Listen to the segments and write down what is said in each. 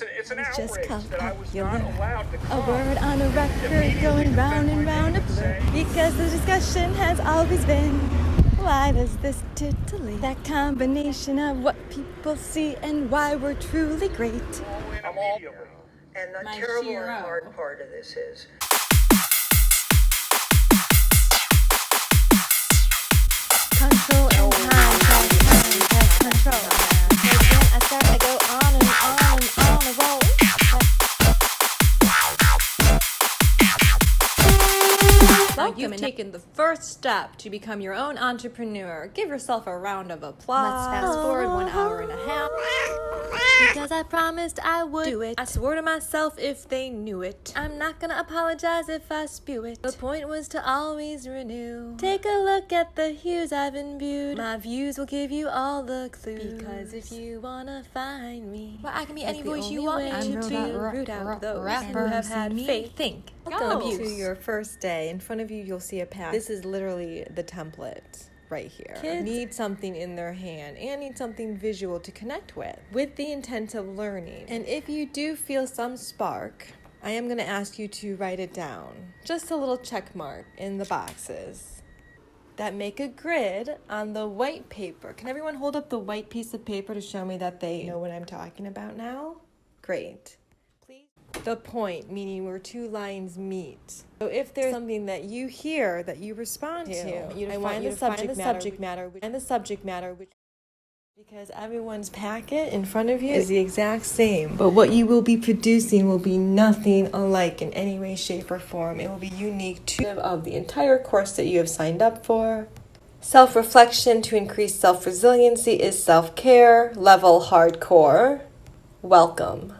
it's an It's just outrage that I was popular. not allowed to A come. word on a record going round and round a blur. Because the discussion has always been, why does this titillate? That combination of what people see and why we're truly great. I'm all And the My terrible hero. and hard part of this is Control and time, control. Because when I start, I go on and on and on a roll. Now you've taken the first step to become your own entrepreneur. Give yourself a round of applause. Let's fast forward 1 hour and a half. Because I promised I would do it. I swore to myself if they knew it. I'm not gonna apologize if I spew it. The point was to always renew. Take a look at the hues I've imbued. My views will give you all the clues. Because if you wanna find me, Well, I can be that's any the voice you only want way me to to be. root out those rapper who have had me. faith. Think. Welcome Go. To your first day. In front of you, you'll see a pack. This is literally the template right here. Kids need something in their hand and need something visual to connect with the intent of learning. And if you do feel some spark, I am going to ask you to write it down. Just a little check mark in the boxes that make a grid on the white paper. Can everyone hold up the white piece of paper to show me that they know what I'm talking about now? Great. The point, meaning where two lines meet. So if there's something that you hear that you respond to, I want you to find the subject matter, because everyone's packet in front of you is the exact same, but what you will be producing will be nothing alike in any way, shape, or form. It will be unique to of the entire course that you have signed up for. Self-reflection to increase self-resiliency is self-care, level hardcore. Welcome.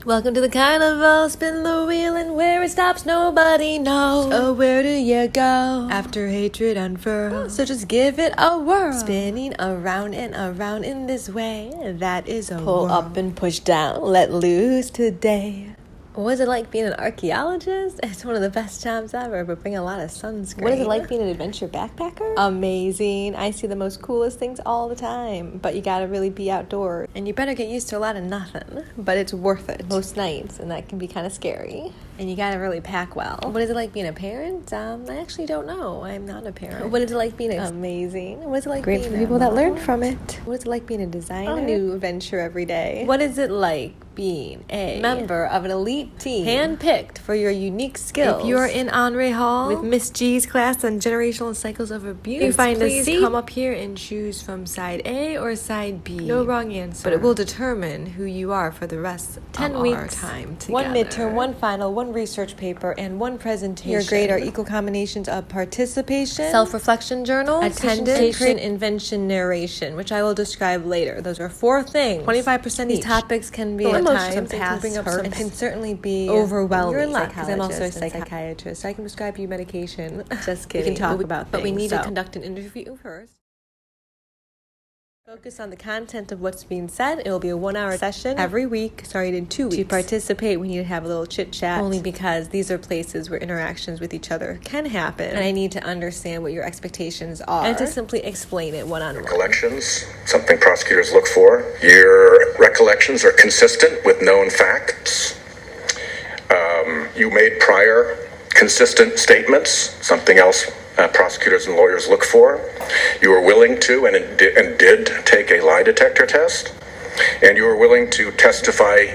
Welcome to the carnival, spin the wheel and where it stops nobody knows. Oh, where do you go after hatred unfurls? So just give it a whirl, spinning around and around in this way. That is a pull whirl. Up and push down, let loose today. What is it like being an archaeologist? It's one of the best jobs ever, but bring a lot of sunscreen. What is it like being an adventure backpacker? Amazing. I see the most coolest things all the time, but you gotta really be outdoors. And you better get used to a lot of nothing, but it's worth it most nights, and that can be kind of scary. And you gotta really pack well. What is it like being a parent? I actually don't know. I'm not a parent. What is it like being amazing? What is it like Great being for people that learn from it. What is it like being a designer? A new venture every day. What is it like being a member of an elite team, handpicked for your unique skills? If you're in Honore Hall with Miss G's class on generational cycles of abuse, you find please a seat. come up here and choose from side A or side B. No wrong answer. But it will determine who you are for the rest 10 of weeks, our time together. One midterm, one final, one research paper, and one presentation. Your grade are equal combinations of participation, self-reflection journal, attendance, invention, narration, which I will describe later. Those are 4 things. 25% These topics can be at times and can certainly be overwhelming. You're in luck because I'm also a psychiatrist. So I can prescribe you medication. Just kidding. We can talk about things. But we need to conduct an interview first. Focus on the content of what's being said. It will be a 1-hour session every week, starting in 2 weeks. To participate, we need to have a little chit-chat, only because these are places where interactions with each other can happen, and I need to understand what your expectations are, and to simply explain it one-on-one. Recollections, something prosecutors look for. Your recollections are consistent with known facts. You made prior consistent statements, something else prosecutors and lawyers look for. You were willing to and did take a lie detector test, and you were willing to testify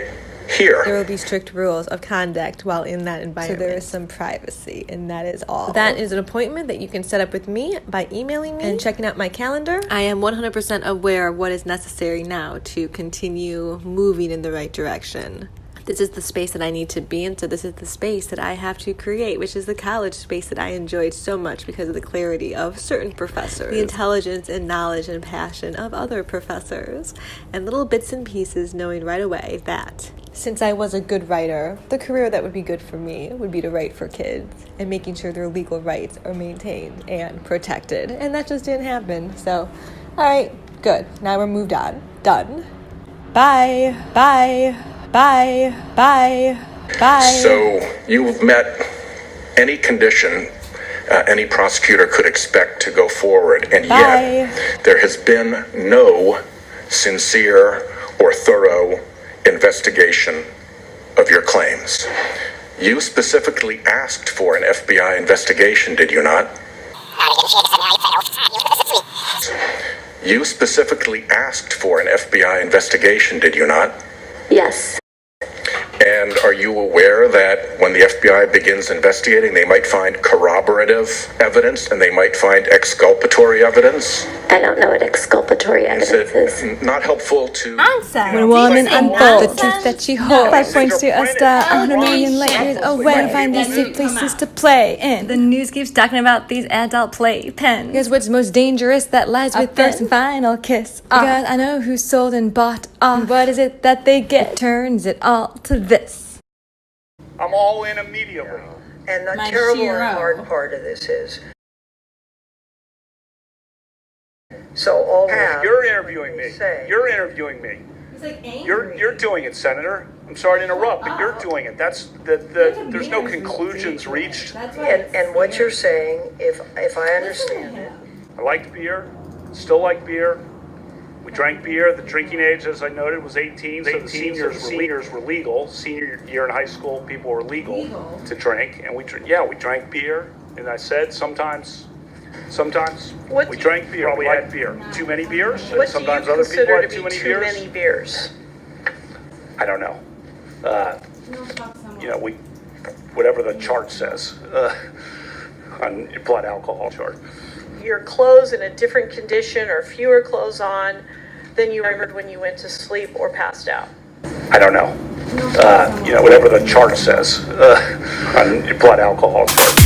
here. There will be strict rules of conduct while in that environment. So there is some privacy, and that is all. That is an appointment that you can set up with me by emailing me and checking out my calendar. I am 100% aware of what is necessary now to continue moving in the right direction. This is the space that I need to be in, so this is the space that I have to create, which is the college space that I enjoyed so much because of the clarity of certain professors, the intelligence and knowledge and passion of other professors, and little bits and pieces knowing right away that since I was a good writer, the career that would be good for me would be to write for kids and making sure their legal rights are maintained and protected. And that just didn't happen. So, all right, good. Now we're moved on. Done. Bye. Bye. Bye. Bye. Bye. So you've met any condition any prosecutor could expect to go forward, and yet there has been no sincere or thorough investigation of your claims. You specifically asked for an FBI investigation, did you not? You specifically asked for an FBI investigation, did you not? Yes. And are you aware that when the FBI begins investigating, they might find corroborative evidence and they might find exculpatory evidence? I don't know what exculpatory evidence is. Not helpful to... Nonsense. When a woman unfolds the truth that she holds, 5 points to a star, 100 million light years away, find these safe places to play in. The news keeps talking about these adult play pens. Here's what's most dangerous, that lies with first and final kiss. Because I know who sold and bought off. What is it that they get? It turns it all to this. I'm all in immediately. And the My terrible hero. and hard part of this is, so all You're interviewing me. Say. You're interviewing me. He's like angry. You're doing it, Senator. I'm sorry to interrupt, but you're doing it. That's there's no conclusions reached. and what you're saying, if I understand it, I liked beer, still like beer. We drank beer. The drinking age, as I noted, was 18. So the seniors were legal. Senior year in high school, people were legal to drink, and we drank beer. And I said sometimes we drank beer. Probably had beer. Too many beers. what Sometimes do you other people consider had to too be many too beers. many beers? I don't know. We whatever the chart says on blood alcohol chart. Your clothes in a different condition or fewer clothes on than you remembered when you went to sleep or passed out? I don't know. Whatever the chart says on blood alcohol chart.